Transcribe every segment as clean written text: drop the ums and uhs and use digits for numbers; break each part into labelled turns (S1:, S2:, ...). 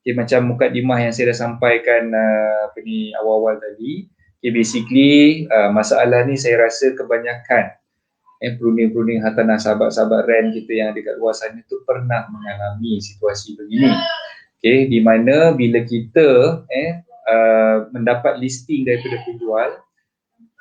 S1: Okay, macam mukadimah yang saya dah sampaikan awal-awal tadi. Okay, basically masalah ni saya rasa kebanyakan perunding-perunding hartanah sahabat-sahabat REN kita yang dekat luar sana tu pernah mengalami situasi begini. Okay, di mana bila kita mendapat listing daripada penjual,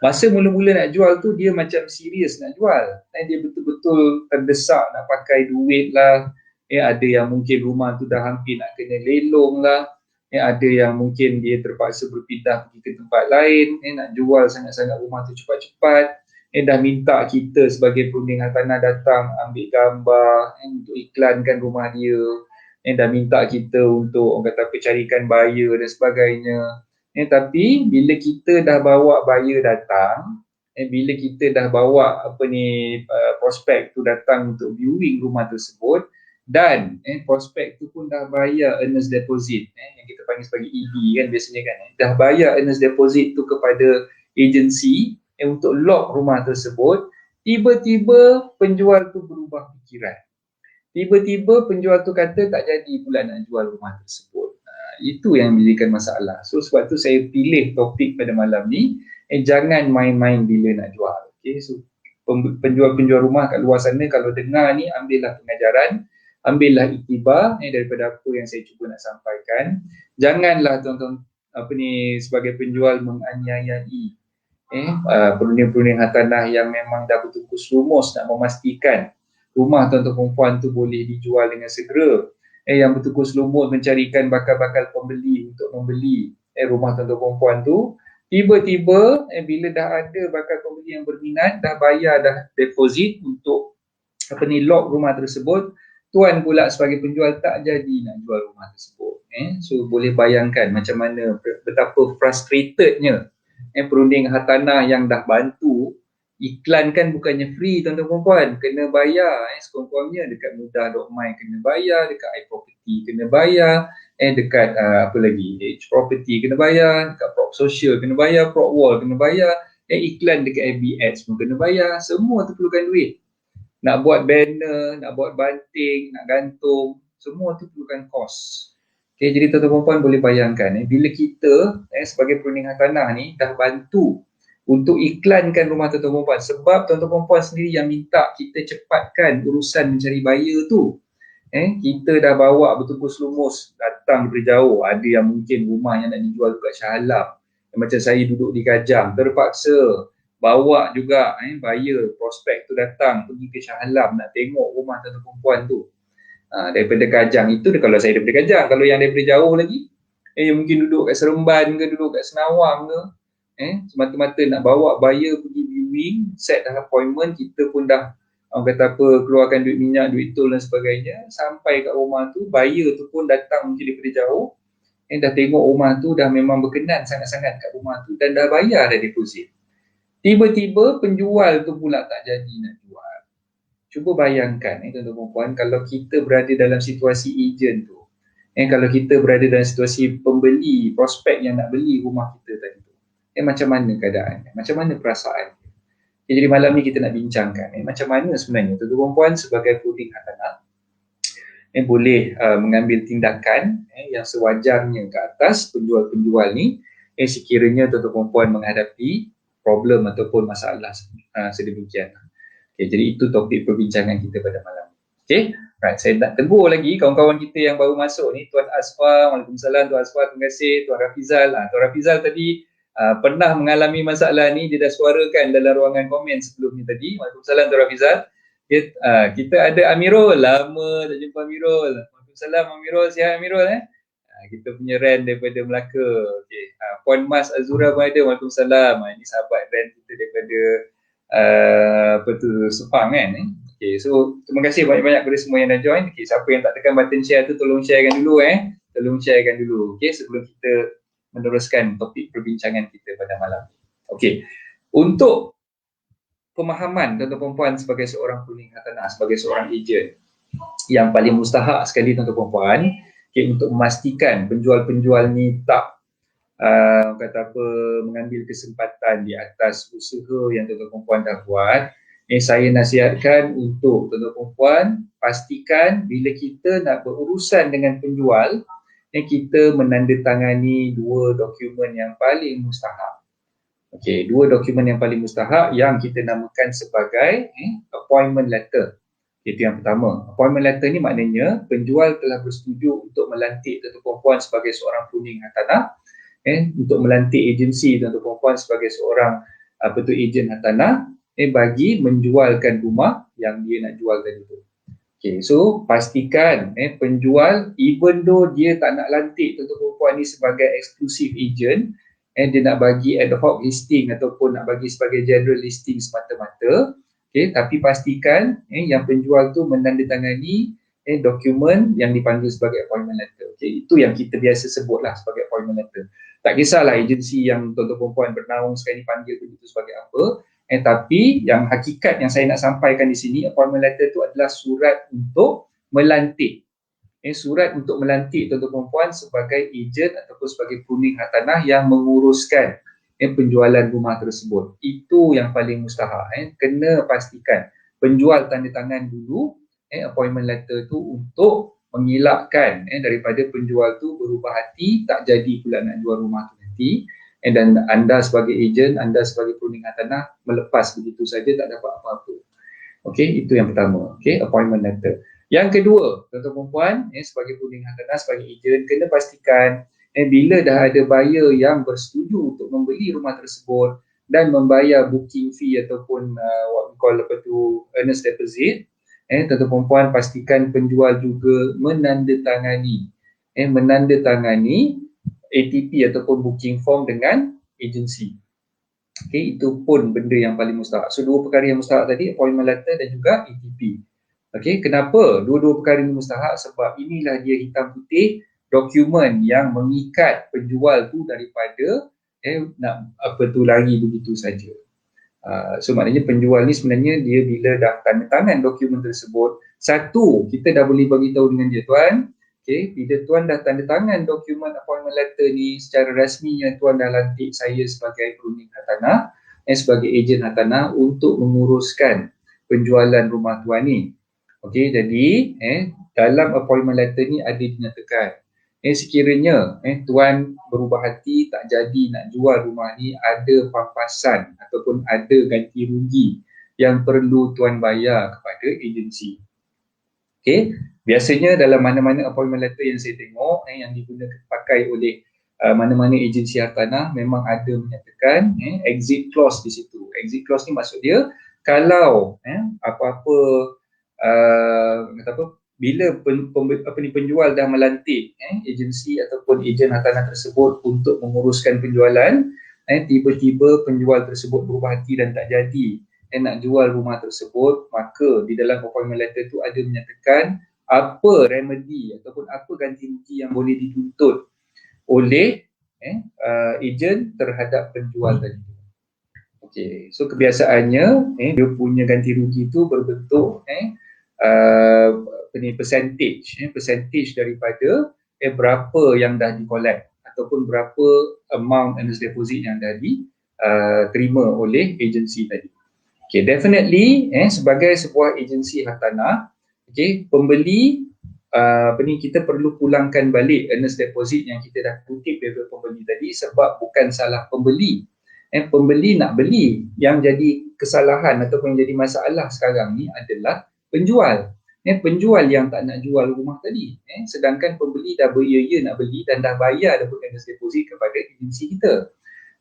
S1: masa mula-mula nak jual tu dia macam serius nak jual. Dia betul-betul terdesak nak pakai duit lah. Ada yang mungkin rumah tu dah hampir nak kena lelong lah. Ada yang mungkin dia terpaksa berpindah pergi ke tempat lain. Nak jual sangat-sangat rumah tu cepat-cepat. Dah minta kita sebagai perunding hartanah datang ambil gambar untuk iklankan rumah dia. Dah minta kita untuk orang kata apa, carikan buyer dan sebagainya. Tapi bila kita dah bawa buyer datang, bila kita dah bawa prospek tu datang untuk viewing rumah tersebut, dan prospek tu pun dah bayar earnest deposit, yang kita panggil sebagai ED kan biasanya kan, dah bayar earnest deposit tu kepada agensi untuk lock rumah tersebut, tiba-tiba penjual tu berubah fikiran. Tiba-tiba penjual tu kata tak jadi pula nak jual rumah tersebut. Itu yang menjadikan masalah. So sebab tu saya pilih topik pada malam ni, jangan main-main bila nak jual. Okay, so penjual-penjual rumah kat luar sana kalau dengar ni, ambillah pengajaran, ambillah iktibar daripada apa yang saya cuba nak sampaikan. Janganlah tuan-tuan sebagai penjual menganiayai perunding-perunding hartanah yang memang dah betul-betul serumus nak memastikan rumah tuan-tuan perempuan tu boleh dijual dengan segera. Yang betul-betul serumus mencarikan bakal-bakal pembeli untuk membeli rumah tuan-tuan perempuan tu. Tiba-tiba bila dah ada bakal pembeli yang berminat, dah bayar dah deposit untuk lock rumah tersebut, tuan pula sebagai penjual tak jadi nak jual rumah tersebut. So boleh bayangkan macam mana betapa frustratednya perunding hartanah yang dah bantu iklan kan, bukannya free tuan-tuan perempuan, kena bayar. Sekurang-kurangnya dekat mudah.my kena bayar, dekat iProperty kena bayar, dekat apa lagi, Edge Property kena bayar, dekat Prop Social kena bayar, Prop Wall kena bayar, iklan dekat FB Ads pun kena bayar. Semua tu perlukan duit. Nak buat banner, nak buat banting, nak gantung, semua tu perlukan kos. Okay, jadi tuan-tuan perempuan boleh bayangkan bila kita sebagai perunding hartanah ni dah bantu untuk iklankan rumah tuan-tuan perempuan, sebab tuan-tuan perempuan sendiri yang minta kita cepatkan urusan mencari buyer tu. Kita dah bawa betul-betul selumus datang dari jauh. Ada yang mungkin rumah yang nak dijual dekat Shah Alam, macam saya duduk di Kajang, terpaksa bawa juga buyer, prospek tu datang pergi ke Shah Alam nak tengok rumah tuan-tuan perempuan tu. Daripada Kajang itu kalau saya daripada Kajang. Kalau yang daripada jauh lagi, mungkin duduk kat Seremban ke, duduk kat Senawang ke, semata-mata nak bawa buyer pergi viewing, set dah appointment, kita pun dah keluarkan duit minyak, duit tol dan sebagainya. Sampai kat rumah tu, buyer tu pun datang mungkin daripada jauh, dah tengok rumah tu, dah memang berkenan sangat-sangat kat rumah tu, dan dah bayar dah deposit. Tiba-tiba penjual tu pula tak jadi nak jual. Cuba bayangkan tuan-tuan perempuan, kalau kita berada dalam situasi ejen tu, kalau kita berada dalam situasi pembeli, prospek yang nak beli rumah kita tadi tu, macam mana keadaannya, macam mana perasaan. Jadi malam ni kita nak bincangkan macam mana sebenarnya tuan-tuan perempuan sebagai perunding hartanah boleh mengambil tindakan yang sewajarnya ke atas penjual-penjual ni sekiranya tuan-tuan perempuan menghadapi problem ataupun masalah sedemikian. Okay, jadi itu topik perbincangan kita pada malam ni. Okay, right, saya nak tegur lagi kawan-kawan kita yang baru masuk ni. Tuan Asfar, Waalaikumsalam Tuan Asfar, terima kasih. Tuan Rafizal, Tuan Rafizal tadi pernah mengalami masalah ni, dia dah suarakan dalam ruangan komen sebelum ni tadi. Waalaikumsalam Tuan Rafizal. Kita ada Amirul, lama tak jumpa Amirul. Waalaikumsalam Amirul, sihat Amirul kita punya REN daripada Melaka. Okay. Puan Mas Azura pun ada, Waalaikumsalam. Ini sahabat REN kita daripada Sepang kan. Okay, so terima kasih banyak-banyak kepada semua yang dah join. Okay, siapa yang tak tekan button share tu tolong sharekan dulu tolong sharekan dulu. Okay, sebelum kita meneruskan topik perbincangan kita pada malam. Okay, untuk pemahaman tuan-tuan perempuan sebagai seorang perunding hartanah, sebagai seorang ejen, yang paling mustahak sekali tuan-tuan perempuan, okay, untuk memastikan penjual-penjual ni tak mengambil kesempatan di atas usaha yang tuan-tuan perempuan dah buat. Saya nasihatkan untuk tuan-tuan perempuan pastikan bila kita nak berurusan dengan penjual, kita menandatangani dua dokumen yang paling mustahak. Okey, dua dokumen yang paling mustahak yang kita namakan sebagai appointment letter. Itu yang pertama. Appointment letter ni maknanya penjual telah bersetuju untuk melantik tuan-tuan puan sebagai seorang peruning hartanah, untuk melantik agensi tuan-tuan puan sebagai seorang ejen hartanah bagi menjualkan rumah yang dia nak jual tadi tu. Okay, so pastikan penjual, even though dia tak nak lantik tuan-tuan puan ni sebagai exclusive agent, dia nak bagi ad hoc listing ataupun nak bagi sebagai general listing semata-mata, okay, tapi pastikan yang penjual tu menandatangani dokumen yang dipanggil sebagai appointment letter. Okay, itu yang kita biasa sebutlah sebagai appointment letter. Tak kisahlah agensi yang tuan-tuan puan bernaung sekali panggil begitu sebagai apa, tapi yang hakikat yang saya nak sampaikan di sini, appointment letter itu adalah surat untuk melantik. Surat untuk melantik tuan-tuan puan sebagai ejen ataupun sebagai peruning hartanah yang menguruskan penjualan rumah tersebut. Itu yang paling mustahak. Kena pastikan penjual tanda tangan dulu appointment letter tu untuk mengelakkan daripada penjual tu berubah hati, tak jadi pula nak jual rumah tu nanti. Dan anda sebagai ejen, anda sebagai peruning hartanah melepas begitu saja, tak dapat apa-apa. Okey, itu yang pertama. Okey, appointment letter. Yang kedua, tuan-tuan puan, sebagai peruning hartanah, sebagai ejen, kena pastikan bila dah ada buyer yang bersetuju untuk membeli rumah tersebut dan membayar booking fee ataupun what we call apa tu, earnest deposit, tuan-tuan puan pastikan penjual juga menandatangani ATP ataupun booking form dengan agensi. Okey, itu pun benda yang paling mustahak. So dua perkara yang mustahak tadi, appointment letter dan juga ATP. Okey, kenapa dua-dua perkara ini mustahak? Sebab inilah dia hitam putih dokumen yang mengikat penjual tu daripada nak apa tu lari begitu saja. So maknanya penjual ni sebenarnya dia bila dah tanda tangan dokumen tersebut, satu, kita dah boleh bagi tahu dengan dia, tuan, okay, bila tuan dah tanda tangan dokumen appointment letter ni, secara rasminya tuan dah lantik saya sebagai peruning hartanah, sebagai ejen hartanah untuk menguruskan penjualan rumah tuan ni. Okey, jadi dalam appointment letter ni ada dinyatakan sekiranya tuan berubah hati tak jadi nak jual rumah ni, ada pampasan ataupun ada ganti rugi yang perlu tuan bayar kepada agensi. Okey, biasanya dalam mana-mana appointment letter yang saya tengok yang digunakan pakai oleh mana-mana agensi hartanah memang ada menyatakan exit clause di situ. Exit clause ni maksud dia kalau apa-apa kata apa, bila penjual dah melantik agensi ataupun ejen hartanah tersebut untuk menguruskan penjualan, tiba-tiba penjual tersebut berubah hati dan tak jadi nak jual rumah tersebut, maka di dalam appointment letter tu ada menyatakan apa remedy ataupun apa ganti rugi yang boleh dituntut oleh ejen terhadap penjual tadi. Okey, so kebiasaannya dia punya ganti rugi tu berbentuk percentage daripada berapa yang dah di-collect ataupun berapa amount earnest deposit yang dah diterima oleh agensi tadi. Okay, definitely sebagai sebuah agensi hartanah, okay, pembeli kita perlu pulangkan balik earnest deposit yang kita dah kutip daripada pembeli tadi, sebab bukan salah pembeli. Pembeli nak beli, yang jadi kesalahan ataupun yang jadi masalah sekarang ni adalah penjual. Penjual yang tak nak jual rumah tadi, sedangkan pembeli dah beria-ia nak beli dan dah bayar dah earnest deposit kepada agensi kita.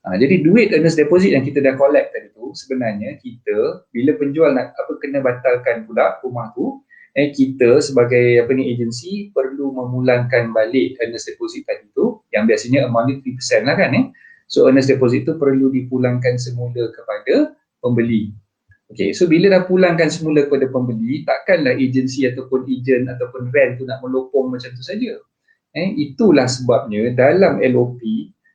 S1: Jadi duit earnest deposit yang kita dah collect tadi tu, sebenarnya kita bila penjual nak kena batalkan pula rumah tu, kita sebagai agensi perlu memulangkan balik earnest deposit tadi tu, yang biasanya amount ni 3% lah kan. So earnest deposit tu perlu dipulangkan semula kepada pembeli. Okay, so bila dah pulangkan semula kepada pembeli, takkanlah agensi ataupun ejen ataupun rent tu nak melopong macam tu saja. Itulah sebabnya dalam LOP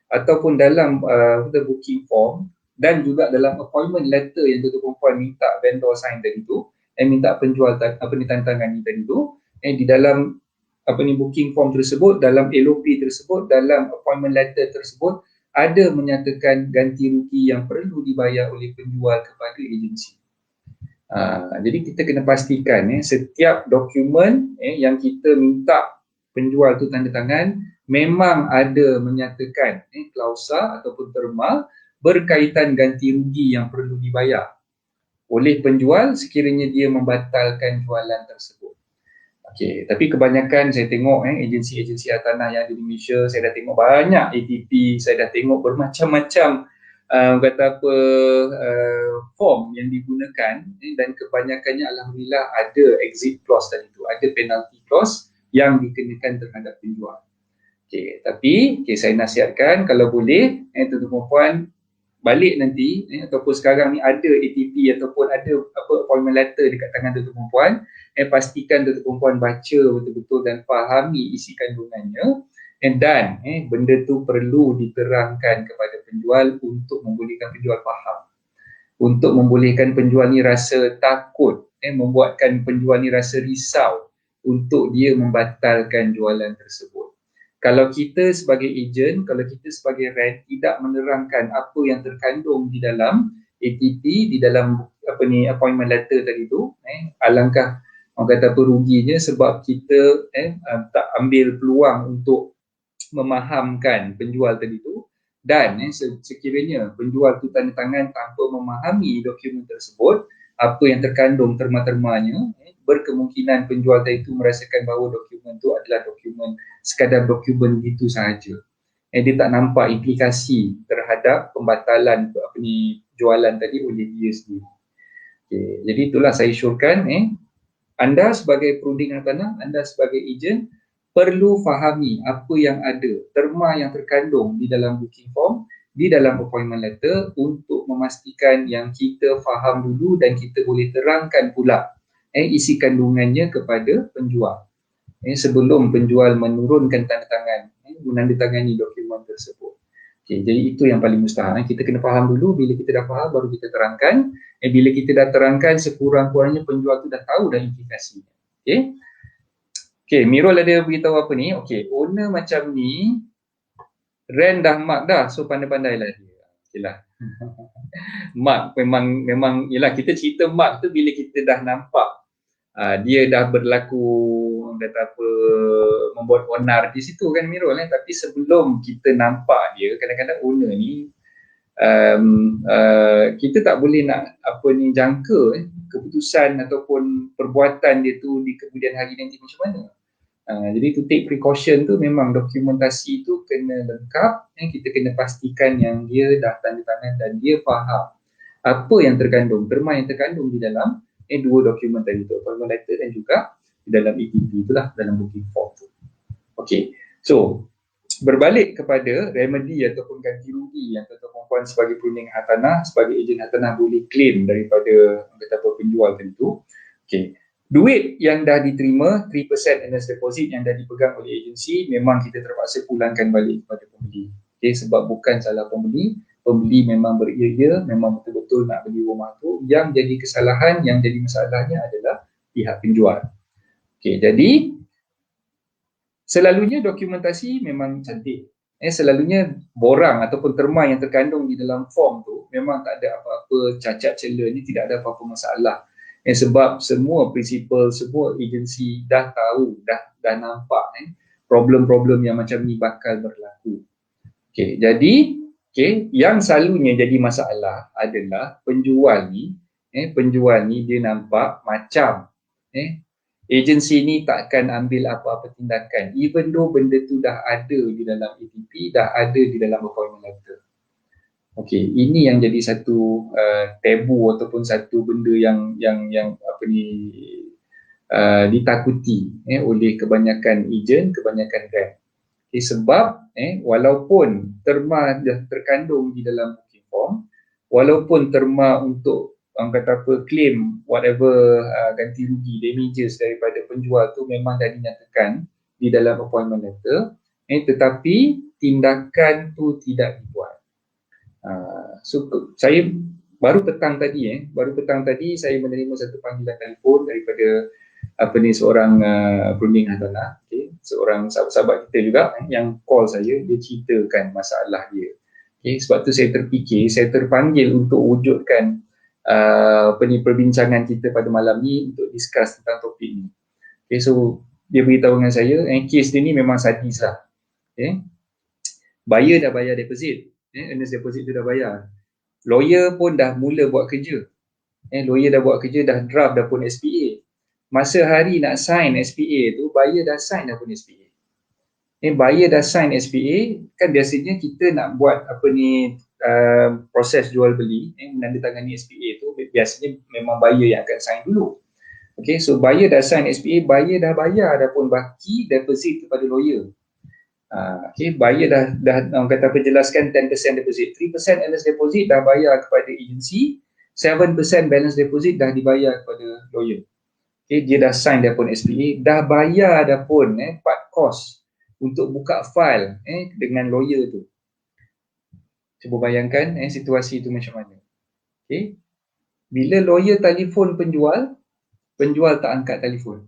S1: ataupun dalam booking form dan juga dalam appointment letter yang tuan-tuan puan minta vendor sign tadi tu, minta penjual tanda-tangani tadi tu, di dalam booking form tersebut, dalam LOP tersebut, dalam appointment letter tersebut ada menyatakan ganti rugi yang perlu dibayar oleh penjual kepada agensi. Jadi kita kena pastikan setiap dokumen yang kita minta penjual tu tanda tangan memang ada menyatakan klausa ataupun terma berkaitan ganti rugi yang perlu dibayar oleh penjual sekiranya dia membatalkan jualan tersebut. Okey, tapi kebanyakan saya tengok agensi-agensi hartanah yang ada di Malaysia, saya dah tengok banyak ATP, saya dah tengok bermacam-macam kata apa form yang digunakan dan kebanyakannya alhamdulillah ada exit clause tadi tu, ada penalty clause yang dikenakan terhadap penjual. Okey, tapi saya nasihatkan kalau boleh tuan-tuan puan balik nanti ataupun sekarang ni ada ATP ataupun ada appointment letter dekat tangan tuan-tuan puan, pastikan tuan-tuan puan baca betul-betul dan fahami isi kandungannya dan benda tu perlu diterangkan kepada penjual untuk membolehkan penjual faham, untuk membolehkan penjual ni rasa takut, membuatkan penjual ni rasa risau untuk dia membatalkan jualan tersebut. Kalau kita sebagai ejen, kalau kita sebagai rent tidak menerangkan apa yang terkandung di dalam ATP, di dalam appointment letter tadi tu, alangkah orang kata apa ruginya sebab kita tak ambil peluang untuk memahamkan penjual tadi tu dan sekiranya penjual tu tanda tangan tanpa memahami dokumen tersebut, apa yang terkandung terma-termanya, berkemungkinan penjual tadi itu merasakan bahawa dokumen itu adalah dokumen sekadar dokumen itu sahaja. Dia tak nampak implikasi terhadap pembatalan jualan tadi oleh dia sendiri. Okay. Jadi itulah saya syorkan anda sebagai perunding hartanah, anda sebagai ejen perlu fahami apa yang ada, terma yang terkandung di dalam booking form, di dalam appointment letter untuk memastikan yang kita faham dulu dan kita boleh terangkan pula isi kandungannya kepada penjual sebelum penjual menurunkan tanda tangan, menandatangani dokumen tersebut. Okay, jadi itu yang paling mustahil. Kita kena faham dulu, bila kita dah faham baru kita terangkan. Bila kita dah terangkan sekurang-kurangnya penjual tu dah tahu dah implikasinya. Okay. Okay, Mirul ada beritahu apa ni? Okay, owner macam ni rent dah mark dah, so pandai-pandai lah dia. Okay lah. Mark memang yelah, kita cerita mark tu bila kita dah nampak dia dah berlaku kata apa membuat onar di situ kan Mirul tapi sebelum kita nampak dia, kadang-kadang owner ni kita tak boleh nak jangka keputusan ataupun perbuatan dia tu di kemudian hari nanti macam mana. Jadi to take precaution tu memang dokumentasi tu kena lengkap, kita kena pastikan yang dia dah tanda tangan dan dia faham apa yang terkandung, terma yang terkandung di dalam dua dokumen tadi tu, appointment letter dan juga di dalam ATP itulah, dalam booking form tu. Okay, so berbalik kepada remedy ataupun ganti rugi yang tuan-tuan puan sebagai perunding hartanah, sebagai ejen hartanah boleh claim daripada penjual tadi tu. Okay, duit yang dah diterima 3% earnest deposit yang dah dipegang oleh agensi memang kita terpaksa pulangkan balik kepada pembeli. Okay, sebab bukan salah pembeli, pembeli memang beria-ia, memang betul-betul nak beli rumah tu. Yang jadi kesalahan, yang jadi masalahnya adalah pihak penjual. Okay, jadi selalunya dokumentasi memang cantik. Selalunya borang ataupun terma yang terkandung di dalam form tu memang tak ada apa-apa cacat celah, ni tidak ada apa-apa masalah. Sebab semua prinsipal, semua agensi dah tahu, dah nampak problem-problem yang macam ni bakal berlaku. Okay, jadi yang selalunya jadi masalah adalah penjual ni dia nampak macam agensi ni takkan ambil apa-apa tindakan even though benda tu dah ada di dalam ATP, dah ada di dalam appointment letter. Okey, ini yang jadi satu tabu ataupun satu benda yang ditakuti oleh kebanyakan ejen, kebanyakan rep. Sebab walaupun terma dah terkandung di dalam booking form, walaupun terma untuk claim whatever ganti rugi, damages daripada penjual tu memang dah dinyatakan di dalam appointment letter, tetapi tindakan tu tidak dibuat. So saya baru petang tadi saya menerima satu panggilan telefon daripada seorang perunding hartanah, seorang sahabat kita juga yang call saya, dia ceritakan masalah dia. Sebab tu saya terfikir, saya terpanggil untuk wujudkan perbincangan kita pada malam ni untuk discuss tentang topik ni. So dia beritahu dengan saya, kes dia ni memang sadis lah. Okay. Buyer dah bayar deposit, earnest deposit tu dah bayar. Lawyer pun dah mula buat kerja. Lawyer dah buat kerja, dah draft dah pun SPA. Masa hari nak sign SPA tu, buyer dah sign dah pun SPA. Buyer dah sign SPA, kan biasanya kita nak buat apa ni, proses jual beli, menandatangani SPA tu biasanya memang buyer yang akan sign dulu. Okay, so buyer dah sign SPA, buyer dah bayar dah pun baki deposit kepada lawyer. Okay, buyer dah orang kata apa, jelaskan 10% deposit, 3% earnest deposit dah bayar kepada agensi, 7% balance deposit dah dibayar kepada lawyer. Okay, dia dah sign dah pun SPA, dah bayar dah pun part cost untuk buka file dengan lawyer tu. Cuba bayangkan situasi tu macam mana. Okay, bila lawyer telefon penjual, penjual tak angkat telefon,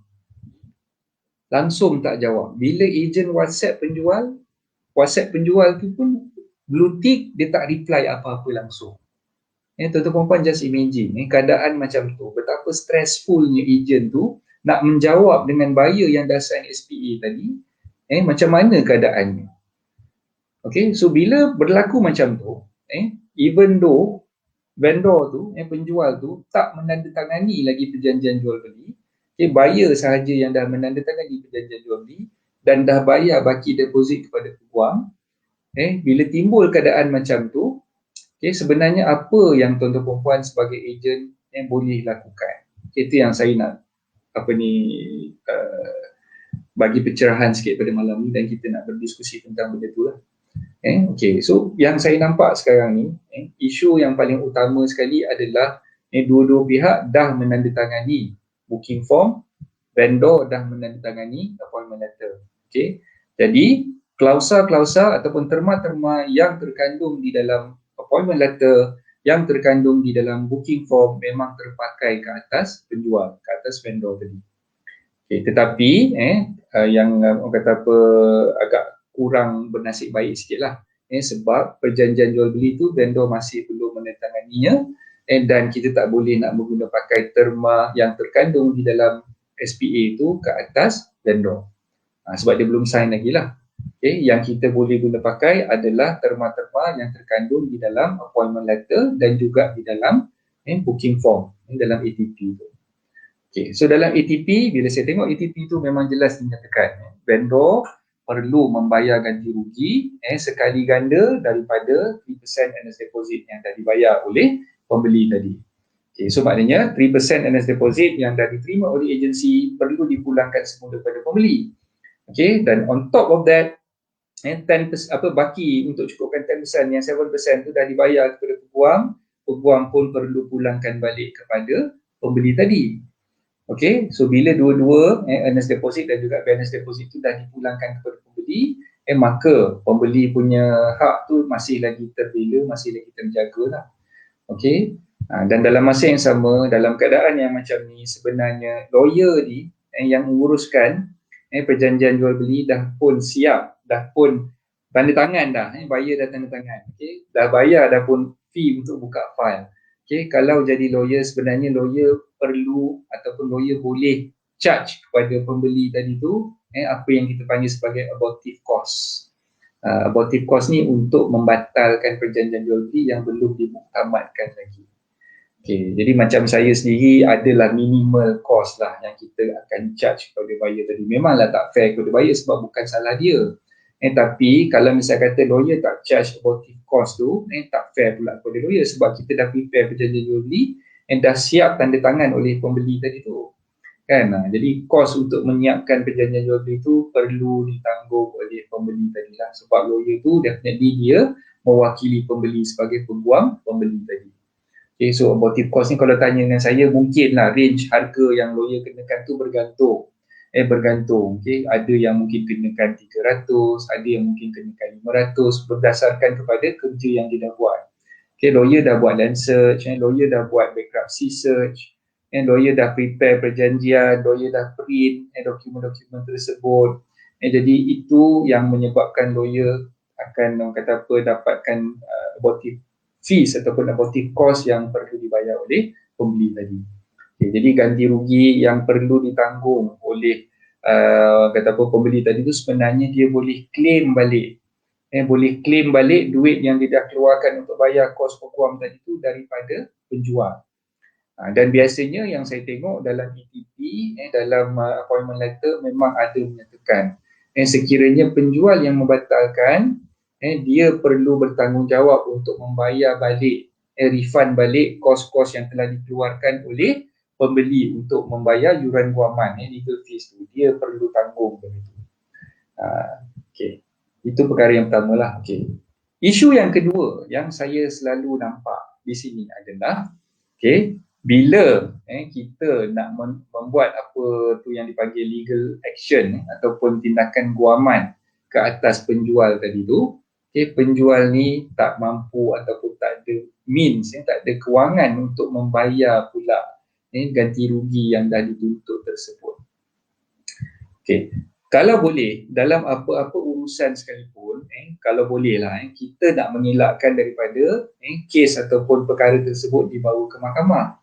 S1: langsung tak jawab. Bila ejen WhatsApp penjual tu pun blue tick, dia tak reply apa-apa langsung. Tuan-tuan puan just imagine keadaan macam tu, betapa stressfulnya ejen tu nak menjawab dengan buyer yang dah sign SPA tadi, macam mana keadaannya. Okay, so bila berlaku macam tu, even though vendor tu, penjual tu tak menandatangani lagi perjanjian jual beli, buyer sahaja yang dah menandatangani perjanjian jual beli dan dah bayar baki deposit kepada peguam, bila timbul keadaan macam tu, sebenarnya apa yang tuan-tuan perempuan sebagai ejen boleh lakukan. Itu yang saya nak bagi pencerahan sikit pada malam ni, dan kita nak berdiskusi tentang benda tu lah. Okay, so yang saya nampak sekarang ni, isu yang paling utama sekali adalah dua-dua pihak dah menandatangani booking form, vendor dah menandatangani appointment letter. Okay, jadi klausa-klausa ataupun terma-terma yang terkandung di dalam appointment letter, yang terkandung di dalam booking form memang terpakai ke atas penjual, ke atas vendor tadi. Okay, tetapi yang orang kata apa, agak kurang bernasib baik sikit lah, sebab perjanjian jual beli tu vendor masih belum menandatanganinya, dan kita tak boleh nak menggunakan pakai terma yang terkandung di dalam SPA tu ke atas vendor, sebab dia belum sign lagi lah. Okay, yang kita boleh guna pakai adalah terma-terma yang terkandung di dalam appointment letter dan juga di dalam booking form, dalam ATP tu. Okay, so dalam ATP, bila saya tengok ATP tu memang jelas dinyatakan vendor perlu membayar ganti rugi sekali ganda daripada 3% earnest deposit yang dah dibayar oleh pembeli tadi. Okay, so maknanya 3% earnest deposit yang dah diterima oleh agensi perlu dipulangkan semula kepada pembeli. Okay, dan on top of that, 10% baki untuk cukupkan 10%, yang 7% tu dah dibayar kepada peguam, peguam pun perlu pulangkan balik kepada pembeli tadi. Okay, so bila dua-dua earnest deposit dan juga balance deposit tu dah dipulangkan kepada pembeli, maka pembeli punya hak tu masih lagi terbela, masih lagi terjaga lah. Okay, dan dalam masa yang sama, dalam keadaan yang macam ni, sebenarnya lawyer ni yang menguruskan perjanjian jual beli dah pun siap, dah pun tanda tangan dah, buyer dah tanda tangan, okay? Dah bayar dah pun fee untuk buka file. Okay, kalau jadi lawyer, sebenarnya lawyer perlu ataupun lawyer boleh charge kepada pembeli tadi tu apa yang kita panggil sebagai abortive cost. Abortive cost ni untuk membatalkan perjanjian jual beli yang belum dimuktamadkan lagi. Okay, jadi macam saya sendiri adalah minimal cost lah yang kita akan charge kepada buyer tadi. Memanglah tak fair kepada buyer sebab bukan salah dia. Tapi kalau misalnya kata lawyer tak charge abortive cost tu, tak fair pula kepada lawyer sebab kita dah prepare perjanjian jual beli dah siap tanda tangan oleh pembeli tadi tu. Kan? Jadi kos untuk menyiapkan perjanjian jual beli tu perlu ditanggung oleh pembeli tadi lah, sebab lawyer tu definitely dia mewakili pembeli sebagai peguam pembeli tadi. Okay, so abortive cost ni kalau tanya dengan saya, mungkinlah range harga yang lawyer kenakan tu bergantung. Bergantung. Okay, ada yang mungkin kenakan 300, ada yang mungkin kenakan 500 berdasarkan kepada kerja yang dia dah buat. Okay, lawyer dah buat land search, lawyer dah buat bankruptcy search, lawyer dah prepare perjanjian, lawyer dah print dokumen-dokumen tersebut. Jadi itu yang menyebabkan lawyer akan orang kata apa, dapatkan abortive fees ataupun abortive cost yang perlu dibayar oleh pembeli tadi. Okay, jadi ganti rugi yang perlu ditanggung oleh kata apa, pembeli tadi tu sebenarnya dia boleh claim balik, boleh claim balik duit yang dia dah keluarkan untuk bayar kos peguam tadi tu daripada penjual. Dan biasanya yang saya tengok dalam ETP, dalam appointment letter memang ada menyatakan sekiranya penjual yang membatalkan, dia perlu bertanggungjawab untuk membayar balik, refund balik kos-kos yang telah dikeluarkan oleh pembeli untuk membayar yuran guaman, legal fees tu. Dia perlu tanggung begitu. Okay. Itu perkara yang pertama lah. Okay. Isu yang kedua yang saya selalu nampak di sini adalah, okay, bila kita nak membuat apa tu yang dipanggil legal action ataupun tindakan guaman ke atas penjual tadi tu, penjual ni tak mampu ataupun tak ada means, tak ada kewangan untuk membayar pula ganti rugi yang dah dituntut tersebut. Kalau boleh, dalam apa-apa urusan sekalipun, kalau bolehlah kita nak mengelakkan daripada kes ataupun perkara tersebut dibawa ke mahkamah.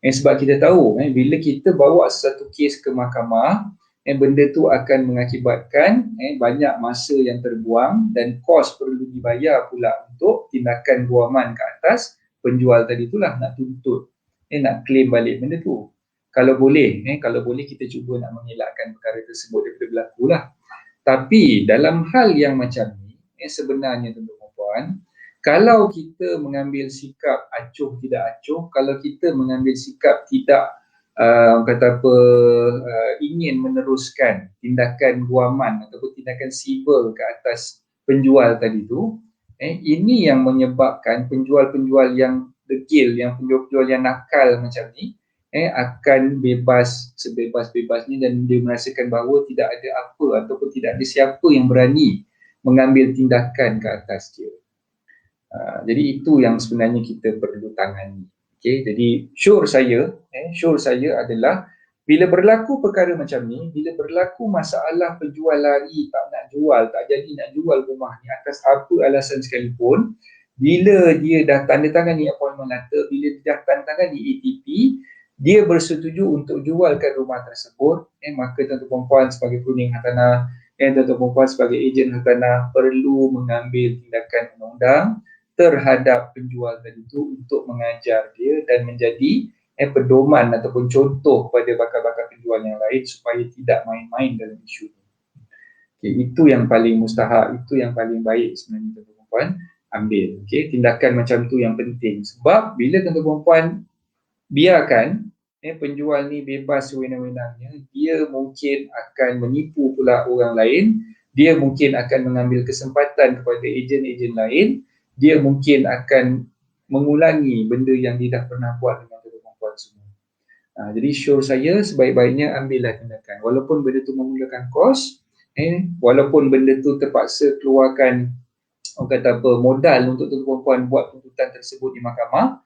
S1: Sebab kita tahu bila kita bawa satu kes ke mahkamah, benda tu akan mengakibatkan banyak masa yang terbuang dan kos perlu dibayar pula untuk tindakan guaman ke atas penjual tadi itulah, nak tuntut, nak claim balik benda tu. Kalau boleh kita cuba nak mengelakkan perkara tersebut daripada berlaku lah. Tapi dalam hal yang macam ni, sebenarnya tuan-tuan dan puan, kalau kita mengambil sikap acuh tidak acuh, kalau kita mengambil sikap tidak ingin meneruskan tindakan guaman ataupun tindakan sibel ke atas penjual tadi tu, ini yang menyebabkan penjual-penjual yang degil, yang penjual-penjual yang nakal macam ni akan bebas sebebas-bebasnya dan dia merasakan bahawa tidak ada apa ataupun tidak ada siapa yang berani mengambil tindakan ke atas dia. Jadi itu yang sebenarnya kita perlu tangani. Jadi sure saya adalah bila berlaku perkara macam ni, bila berlaku masalah penjual lari tak nak jual, tak jadi nak jual rumah ni atas apa alasan sekalipun, bila dia dah tanda tangan ni appointment letter, bila dia dah tanda tangan ni ETP, dia bersetuju untuk jualkan rumah tersebut, maka tuan-tuan puan sebagai kuning hartanah, tuan-tuan puan sebagai ejen hartanah perlu mengambil tindakan undang-undang terhadap penjual tadi itu untuk mengajar dia dan menjadi pedoman ataupun contoh kepada bakal-bakal penjual yang lain supaya tidak main-main dalam isu ini. Itu yang paling mustahak, itu yang paling baik sebenarnya tuan-tuan puan ambil. Tindakan macam tu yang penting sebab bila tuan-tuan puan biarkan penjual ni bebas sewenang-wenangnya, dia mungkin akan menipu pula orang lain, dia mungkin akan mengambil kesempatan kepada ejen-ejen lain, dia mungkin akan mengulangi benda yang dia dah pernah buat dengan tuan-tuan semua. Jadi sure saya sebaik-baiknya ambillah tindakan. Walaupun benda tu memulakan kos, walaupun benda tu terpaksa keluarkan modal untuk tuan-tuan buat tuntutan tersebut di mahkamah,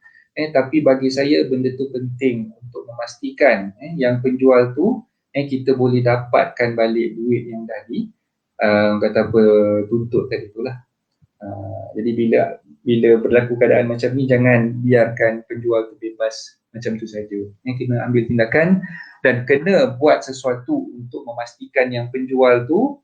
S1: tapi bagi saya benda tu penting untuk memastikan yang penjual tu kita boleh dapatkan balik duit yang dah tuntut tadi itulah. Jadi bila berlaku keadaan macam ni, jangan biarkan penjual tu bebas macam tu saja. Kena ambil tindakan dan kena buat sesuatu untuk memastikan yang penjual tu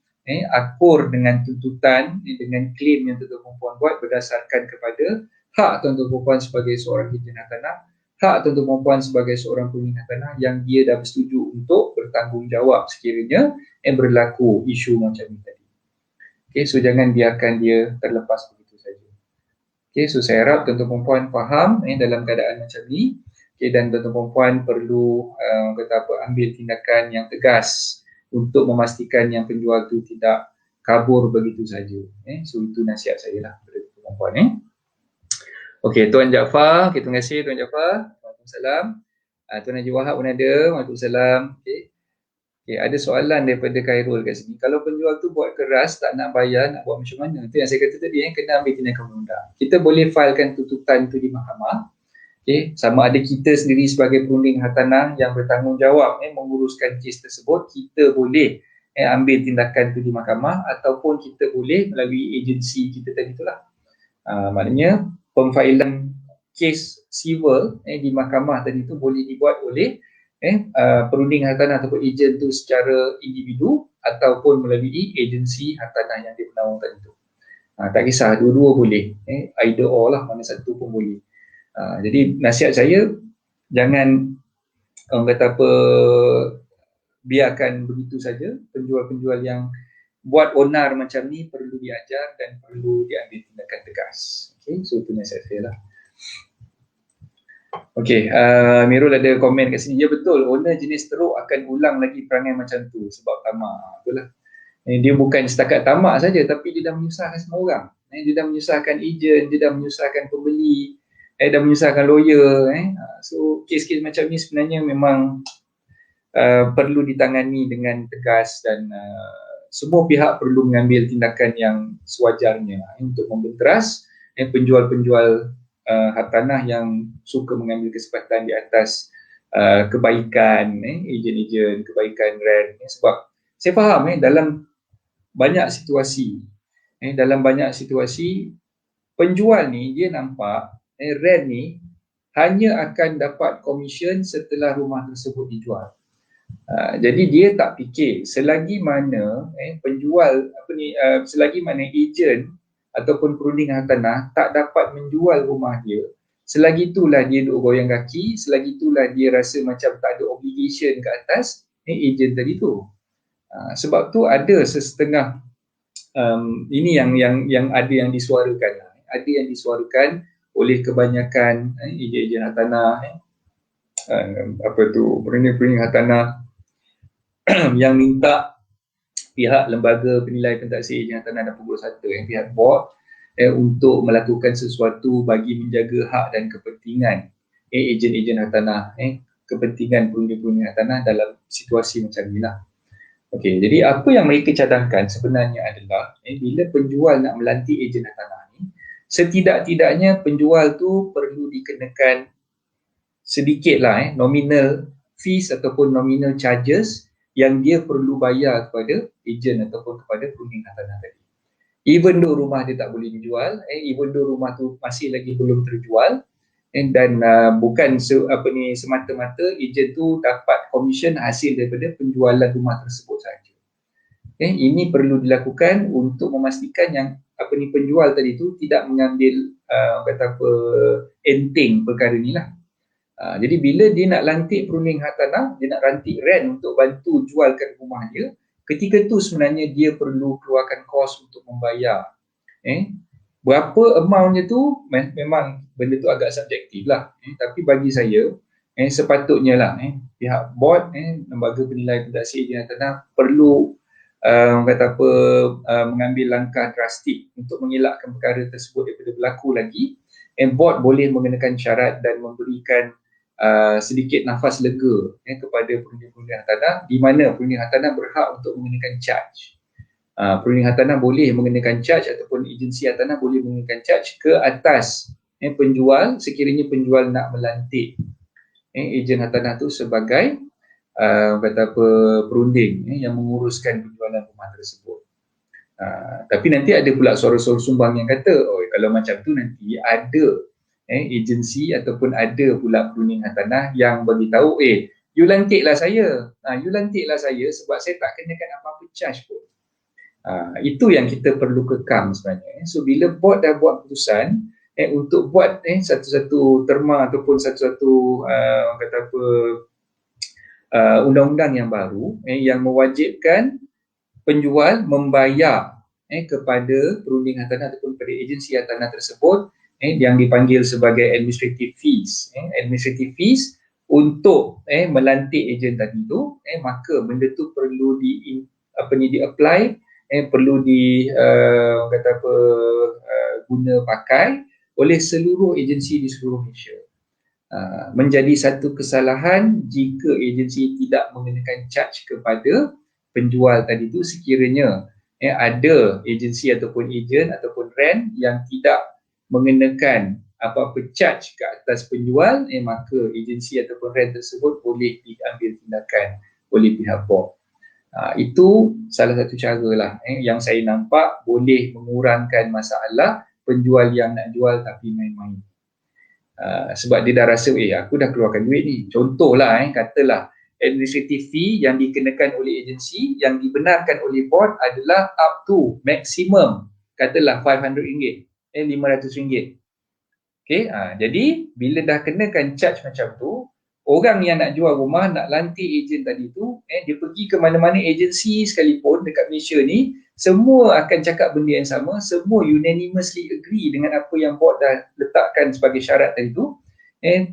S1: akur dengan tuntutan, dengan claim yang tuan-tuan puan buat berdasarkan kepada hak tuan-tuan puan sebagai seorang ejen hartanah, hak tuan-tuan puan sebagai seorang kuning hartanah yang dia dah bersetuju untuk bertanggungjawab sekiranya berlaku isu macam ni tadi. So jangan biarkan dia terlepas begitu saja. So saya harap tuan-tuan puan faham dalam keadaan macam ni, dan tuan-tuan puan perlu ambil tindakan yang tegas untuk memastikan yang penjual tu tidak kabur begitu saja. So itu nasihat saya lah kepada tuan-tuan puan. Okey, Tuan Jaafar, terima kasih Tuan Jaafar. Waalaikumsalam. Tuan Haji Wahab pun ada. Waalaikumsalam. Okey, ada soalan daripada Khairul kat sini. Kalau penjual tu buat keras, tak nak bayar, nak buat macam mana? Itu yang saya kata tadi, kena ambil tindakan undang. Kita boleh filekan tuntutan tu di mahkamah. Sama ada kita sendiri sebagai perunding hartanah yang bertanggungjawab menguruskan kes tersebut, kita boleh ambil tindakan tu di mahkamah ataupun kita boleh melalui agensi kita tadi itulah. Maknanya pemfailan kes civil di mahkamah tadi itu boleh dibuat oleh perunding hartanah ataupun ejen tu secara individu ataupun melalui agensi hartanah yang dipenaungkan itu. Tak kisah, dua-dua boleh, either or lah, mana satu pun boleh. Jadi nasihat saya, jangan orang kata apa, biarkan begitu saja. Penjual-penjual yang buat onar macam ni perlu diajar dan perlu diambil tindakan tegas. Okay, so itu nasihat saya lah. Okay, Mirul ada komen kat sini. Ya betul, owner jenis teruk akan ulang lagi perangai macam tu sebab tamak. Betul lah. Dia bukan setakat tamak saja, tapi dia dah menyusahkan semua orang. Dia dah menyusahkan ejen, dia dah menyusahkan pembeli, dah menyusahkan lawyer. So kes-kes macam ni sebenarnya memang perlu ditangani dengan tegas dan semua pihak perlu mengambil tindakan yang sewajarnya untuk membenteras penjual-penjual hartanah yang suka mengambil kesempatan di atas kebaikan ejen-ejen, kebaikan rent. Sebab saya faham dalam banyak situasi penjual ni dia nampak rent ni hanya akan dapat komisen setelah rumah tersebut dijual. Jadi dia tak fikir selagi mana penjual selagi mana ejen ataupun perunding hartanah tak dapat menjual rumah dia, selagi itulah dia duk goyang kaki, selagi itulah dia rasa macam tak ada obligation ke atas ejen tadi tu. Sebab tu ada sesetengah ini yang ada yang disuarakan oleh kebanyakan ejen-ejen hartanah, perunding hartanah yang minta pihak lembaga penilai pentadbir ejen hartanah dan pengurus harta, pihak board untuk melakukan sesuatu bagi menjaga hak dan kepentingan ejen-ejen hartanah, kepentingan perunding-perunding hartanah dalam situasi macam inilah. Okey, jadi apa yang mereka cadangkan sebenarnya adalah bila penjual nak melantik ejen hartanah ni, setidak-tidaknya penjual tu perlu dikenakan sedikitlah nominal fees ataupun nominal charges yang dia perlu bayar kepada ejen ataupun kepada perunding hartanah tadi. Even though rumah dia tak boleh dijual, even though rumah tu masih lagi belum terjual, dan bukan semata-mata ejen tu dapat komisen hasil daripada penjualan rumah tersebut saja. Ini perlu dilakukan untuk memastikan yang penjual tadi tu tidak mengambil enteng perkara ni lah. Jadi bila dia nak lantik perunding hartanah, dia nak lantik rent untuk bantu jualkan rumah dia, ketika tu sebenarnya dia perlu keluarkan kos untuk membayar. Berapa amountnya tu memang benda tu agak subjektif lah, tapi bagi saya sepatutnya lah pihak board, lembaga penilai pentadbir ejen hartanah perlu mengambil langkah drastik untuk mengelakkan perkara tersebut daripada berlaku lagi. Board boleh mengenakan syarat dan memberikan sedikit nafas lega kepada perunding-perunding hartanah, di mana perunding hartanah berhak untuk mengenakan charge. Perunding hartanah boleh mengenakan charge ataupun agensi hartanah boleh mengenakan charge ke atas penjual sekiranya penjual nak melantik ejen hartanah tu sebagai perunding yang menguruskan penjualan rumah tersebut. Tapi nanti ada pula suara-suara sumbang yang kata, kalau macam tu nanti ada agensi ataupun ada pula perunding hartanah yang beritahu, you lantiklah saya sebab saya tak kenakan apa-apa charge pun. Itu yang kita perlu kekang sebenarnya. So bila board dah buat keputusan untuk buat satu-satu terma ataupun satu-satu undang-undang yang baru yang mewajibkan penjual membayar kepada perunding hartanah ataupun kepada agensi hartanah tersebut yang dipanggil sebagai administrative fees. Administrative fees untuk melantik ejen tadi tu, maka benda tu perlu di-apply, perlu guna pakai oleh seluruh agensi di seluruh Malaysia. Menjadi satu kesalahan jika agensi tidak mengenakan charge kepada penjual tadi tu sekiranya ada agensi ataupun ejen ataupun rent yang tidak mengenakan apa-apa charge ke atas penjual, maka agensi ataupun rent tersebut boleh diambil tindakan oleh pihak board. Itu salah satu cara lah yang saya nampak boleh mengurangkan masalah penjual yang nak jual tapi main-main. Sebab dia dah rasa, aku dah keluarkan duit ni. Contohlah, katalah administrative fee yang dikenakan oleh agensi yang dibenarkan oleh board adalah up to maximum, katalah RM500, RM500. Okay, jadi bila dah kenakan charge macam tu, orang yang nak jual rumah, nak lantik ejen tadi tu, dia pergi ke mana-mana agensi sekalipun dekat Malaysia ni, semua akan cakap benda yang sama, semua unanimously agree dengan apa yang board dah letakkan sebagai syarat tadi tu.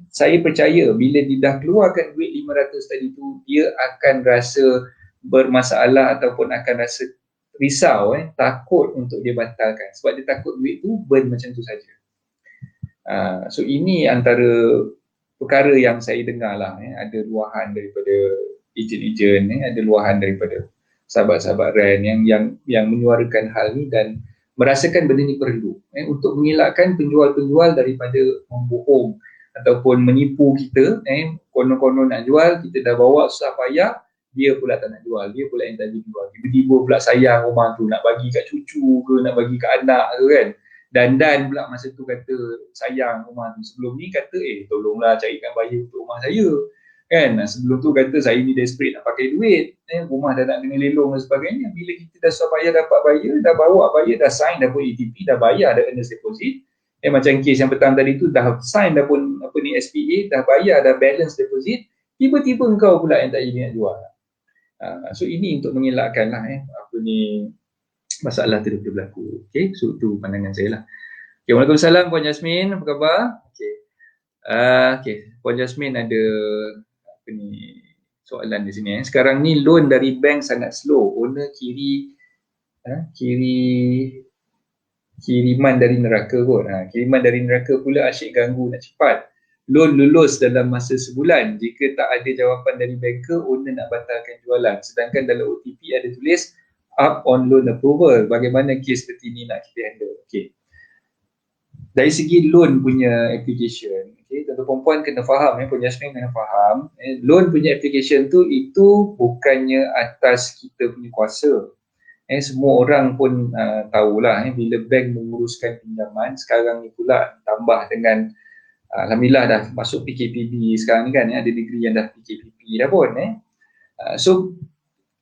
S1: Saya percaya bila dia dah keluarkan duit 500 tadi tu, dia akan rasa bermasalah ataupun akan rasa risau, takut untuk dia batalkan. Sebab dia takut duit tu burn macam tu saja. So ini antara perkara yang saya dengar lah. Ada luahan daripada ejen-ejen, ada luahan daripada sahabat-sahabat RAN yang menyuarakan hal ni dan merasakan benda ni perlu untuk mengelakkan penjual-penjual daripada membohong ataupun menipu kita. Konon-konon nak jual, kita dah bawa susah payah, dia pula tak nak jual, dia pula yang tak jual. Tiba-tiba pula sayang rumah tu, nak bagi kat cucu ke, nak bagi kat anak ke kan. Dan pula masa tu kata sayang rumah tu. Sebelum ni kata tolonglah carikan buyer untuk rumah saya kan. Sebelum tu kata saya ni desperate nak pakai duit, rumah dah nak kena lelong dan sebagainya. Bila kita dah susah payah dapat buyer, dah bawa buyer, dah sign, dah pun ETP, dah bayar, dah earnest deposit, macam kes yang petang tadi tu, dah sign, dah pun SPA, dah bayar, dah balance deposit, tiba-tiba engkau pula yang tak jadi nak jual. So ini untuk mengelakkan lah masalah tu berlaku. Okay, so tu pandangan saya lah. Okay, Waalaikumsalam Puan Jasmine, apa khabar? Okay, Puan Jasmine ada soalan di sini. Sekarang ni loan dari bank sangat slow. Owner kiriman dari neraka kot. Kiriman dari neraka pula asyik ganggu nak cepat. Loan lulus dalam masa sebulan. Jika tak ada jawapan dari banker, owner nak batalkan jualan. Sedangkan dalam OTP ada tulis up on loan approval. Bagaimana kes seperti ni nak kita handle? Okay. Dari segi loan punya application, tuan-tuan puan kena faham, Puan Jasmine kena faham, loan punya application tu itu bukannya atas kita punya kuasa. Semua orang pun tahulah, bila bank menguruskan pinjaman, sekarang ni pula tambah dengan alhamdulillah dah masuk PKPB sekarang ni kan, ada negeri yang dah PKPB dah pun. So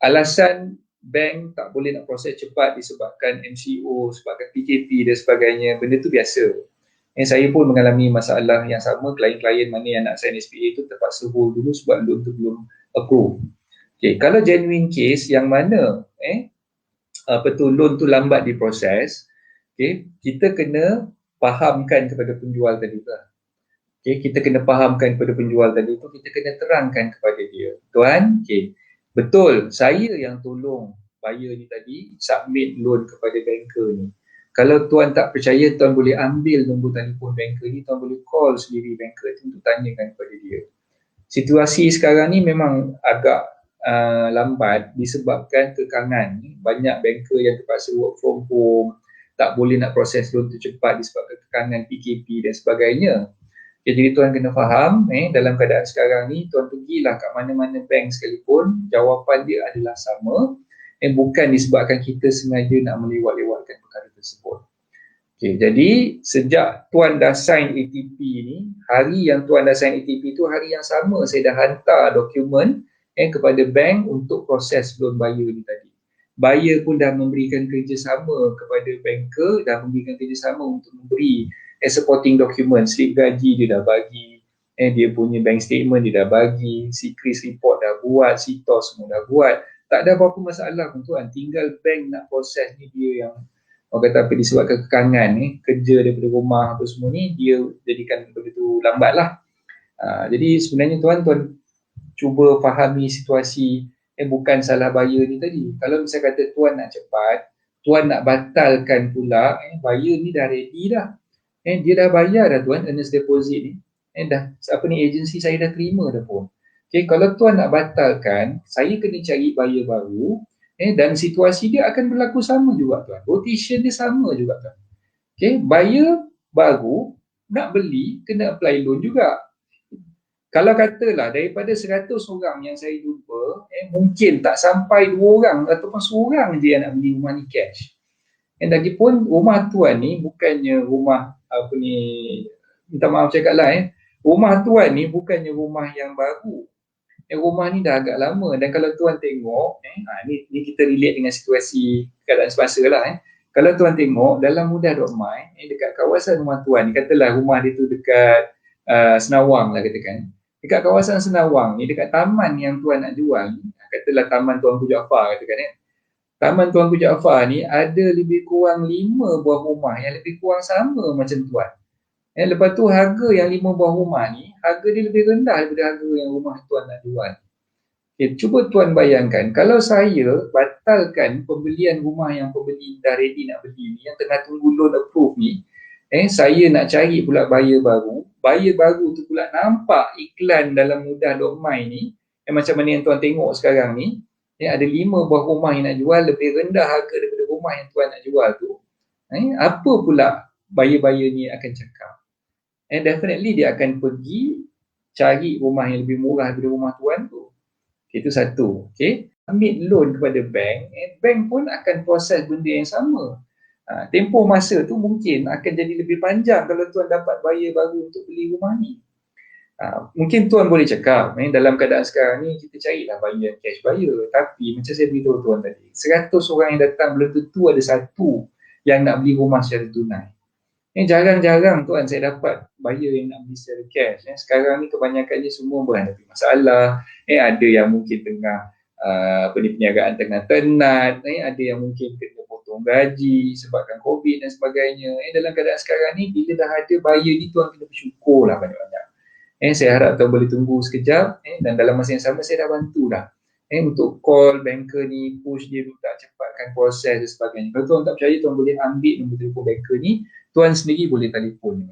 S1: alasan bank tak boleh nak proses cepat disebabkan MCO, sebabkan PKP dan sebagainya, benda tu biasa. Saya pun mengalami masalah yang sama, klien-klien mana yang nak sign SPA tu terpaksa hold dulu sebab loan tu belum approve. Okay, kalau genuine case yang mana loan tu lambat diproses, kita kena fahamkan kepada penjual tadi lah. Kita kena fahamkan kepada penjual tadi tu, kita kena terangkan kepada dia, tuan, betul, saya yang tolong buyer ni tadi submit loan kepada banker ni. Kalau tuan tak percaya, tuan boleh ambil nombor telefon banker ni, tuan boleh call sendiri banker tu untuk tanyakan kepada dia. Situasi sekarang ni memang agak lambat disebabkan kekangan. Banyak banker yang terpaksa work from home, tak boleh nak proses loan tu cepat disebabkan kekangan PKP dan sebagainya. Jadi tuan kena faham, dalam keadaan sekarang ni, tuan pergilah kat mana-mana bank sekalipun, jawapan dia adalah sama, bukan disebabkan kita sengaja nak melewat-lewatkan perkara tersebut. Jadi sejak tuan dah sign ATP ni, hari yang tuan dah sign ATP tu, hari yang sama saya dah hantar dokumen kepada bank untuk proses loan buyer ni tadi. Buyer pun dah memberikan kerjasama kepada banker, dah memberikan kerjasama untuk memberi supporting document, slip gaji dia dah bagi, dia punya bank statement dia dah bagi, secret report dah buat, CTOS semua dah buat. Tak ada apa-apa masalah pun tuan, tinggal bank nak proses ni, dia yang orang kata apa, disebabkan kekangan kerja daripada rumah apa semua ni, dia jadikan begitu lambat lah. Jadi sebenarnya tuan cuba fahami situasi, bukan salah buyer ni tadi. Kalau misalnya kata tuan nak cepat, tuan nak batalkan pula, buyer ni dah ready dah. Dia dah bayar dah tuan, earnest deposit ni. Dah agensi saya dah terima dah pun. Kalau tuan nak batalkan, saya kena cari buyer baru, dan situasi dia akan berlaku sama juga tuan. Rotation dia sama juga tuan. Buyer baru nak beli, kena apply loan juga. Kalau katalah daripada 100 orang yang saya jumpa, mungkin tak sampai 2 orang ataupun seorang je yang nak beli rumah ni cash. Lagipun rumah tuan ni bukannya rumah minta maaf cakap lah rumah tuan ni bukannya rumah yang baru. Rumah ni dah agak lama dan kalau tuan tengok ni kita relate dengan situasi keadaan semasa lah kalau tuan tengok dalam mudah.my dekat kawasan rumah tuan ni, katalah rumah dia tu dekat Senawang lah katakan, dekat kawasan Senawang ni, dekat taman yang tuan nak jual, katalah taman Tuanku Jaafar katakan taman Tuanku Jaafar ni ada lebih kurang 5 buah rumah yang lebih kurang sama macam tuan. Lepas tu harga yang 5 buah rumah ni, harga dia lebih rendah daripada harga yang rumah tuan nak jual. Cuba tuan bayangkan, kalau saya batalkan pembelian rumah yang pembeli dah ready nak beli ni, yang tengah tunggu loan approve ni, saya nak cari pula buyer baru tu pula nampak iklan dalam mudah.my ni, macam mana yang tuan tengok sekarang ni, ada 5 buah rumah yang nak jual, lebih rendah harga daripada rumah yang tuan nak jual tu. Apa pula buyer-buyer ni akan cakap? And definitely dia akan pergi cari rumah yang lebih murah daripada rumah tuan tu. Itu satu. Okay. Ambil loan kepada bank, bank pun akan proses benda yang sama. Tempoh masa tu mungkin akan jadi lebih panjang kalau tuan dapat buyer baru untuk beli rumah ni. Mungkin tuan boleh cakap, dalam keadaan sekarang ni kita carilah buyer, cash buyer. Tapi macam saya beritahu tuan tadi, 100 orang yang datang belum tentu ada satu yang nak beli rumah secara tunai. Jarang-jarang tuan saya dapat buyer yang nak beli secara cash. Sekarang ni kebanyakannya semua berhadapi masalah. Ada yang mungkin tengah perniagaan tengah tenat, ada yang mungkin kena potong gaji sebabkan COVID dan sebagainya. Dalam keadaan sekarang ni bila dah ada buyer ni, tuan kena bersyukur lah banyak-banyak. Saya harap tuan boleh tunggu sekejap dan dalam masa yang sama saya dah bantu dah untuk call banker ni, push dia minta cepatkan proses dan sebagainya. Kalau tuan tak percaya, tuan boleh ambil nombor telefon banker ni, tuan sendiri boleh telefon